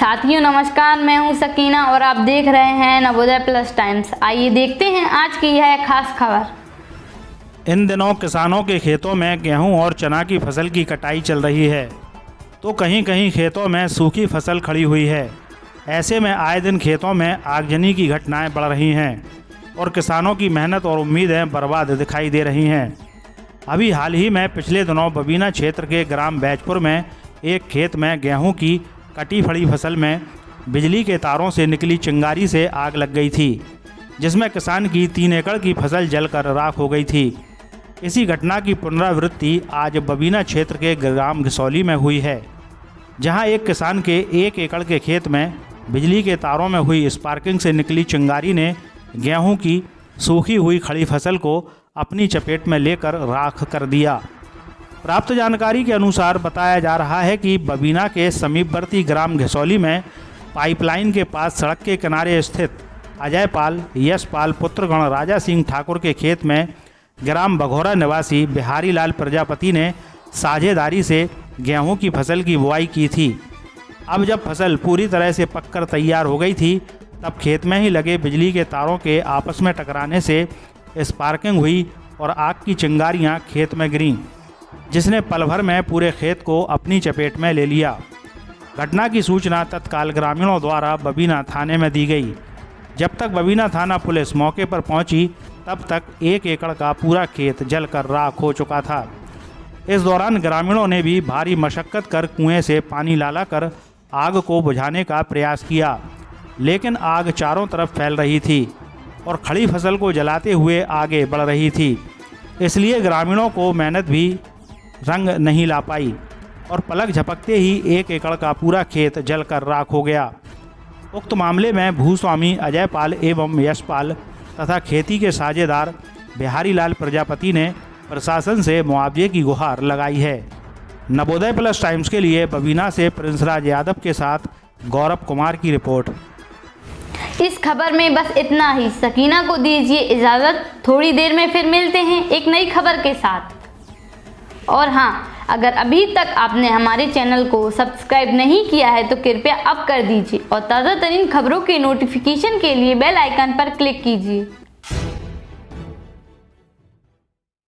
साथियों नमस्कार, मैं हूं सकीना और आप देख रहे हैं नवोदय प्लस टाइम्स। आइए देखते हैं आज की यह खास खबर। इन दिनों किसानों के खेतों में गेहूं और चना की फसल की कटाई चल रही है, तो कहीं कहीं खेतों में सूखी फसल खड़ी हुई है। ऐसे में आए दिन खेतों में आगजनी की घटनाएं बढ़ रही हैं और किसानों की मेहनत और उम्मीदें बर्बाद दिखाई दे रही हैं। अभी हाल ही में पिछले दिनों बबीना क्षेत्र के ग्राम बैजपुर में एक खेत में गेहूं की कटी फड़ी फसल में बिजली के तारों से निकली चिंगारी से आग लग गई थी, जिसमें किसान की 3 एकड़ की फसल जलकर राख हो गई थी। इसी घटना की पुनरावृत्ति आज बबीना क्षेत्र के ग्राम घिसौली में हुई है, जहां एक किसान के 1 एकड़ के खेत में बिजली के तारों में हुई स्पार्किंग से निकली चिंगारी ने गेहूं की सूखी हुई खड़ी फसल को अपनी चपेट में लेकर राख कर दिया। प्राप्त जानकारी के अनुसार बताया जा रहा है कि बबीना के समीपवर्ती ग्राम घिसौली में पाइपलाइन के पास सड़क के किनारे स्थित अजय पाल यशपाल पुत्रगण राजा सिंह ठाकुर के खेत में ग्राम बघौरा निवासी बिहारी लाल प्रजापति ने साझेदारी से गेहूं की फसल की बुआई की थी। अब जब फसल पूरी तरह से पककर तैयार हो गई थी, तब खेत में ही लगे बिजली के तारों के आपस में टकराने से स्पार्किंग हुई और आग की चिंगारियां खेत में गिरीं, जिसने पल भर में पूरे खेत को अपनी चपेट में ले लिया। घटना की सूचना तत्काल ग्रामीणों द्वारा बबीना थाने में दी गई। जब तक बबीना थाना पुलिस मौके पर पहुंची, तब तक 1 एकड़ का पूरा खेत जलकर राख हो चुका था। इस दौरान ग्रामीणों ने भी भारी मशक्कत कर कुएं से पानी ला कर आग को बुझाने का प्रयास किया, लेकिन आग चारों तरफ फैल रही थी और खड़ी फसल को जलाते हुए आगे बढ़ रही थी। इसलिए ग्रामीणों को मेहनत भी रंग नहीं ला पाई और पलक झपकते ही 1 एकड़ का पूरा खेत जलकर राख हो गया। उक्त मामले में भूस्वामी अजय पाल एवं यशपाल तथा खेती के साझेदार बिहारी लाल प्रजापति ने प्रशासन से मुआवजे की गुहार लगाई है। नवोदय प्लस टाइम्स के लिए बबीना से प्रिंस राज यादव के साथ गौरव कुमार की रिपोर्ट। इस खबर में बस इतना ही। सकीना को दीजिए इजाज़त, थोड़ी देर में फिर मिलते हैं एक नई खबर के साथ। और हाँ, अगर अभी तक आपने हमारे चैनल को सब्सक्राइब नहीं किया है तो कृपया अब कर दीजिए और ताज़ा तरीन खबरों के नोटिफिकेशन के लिए बेल आइकन पर क्लिक कीजिए।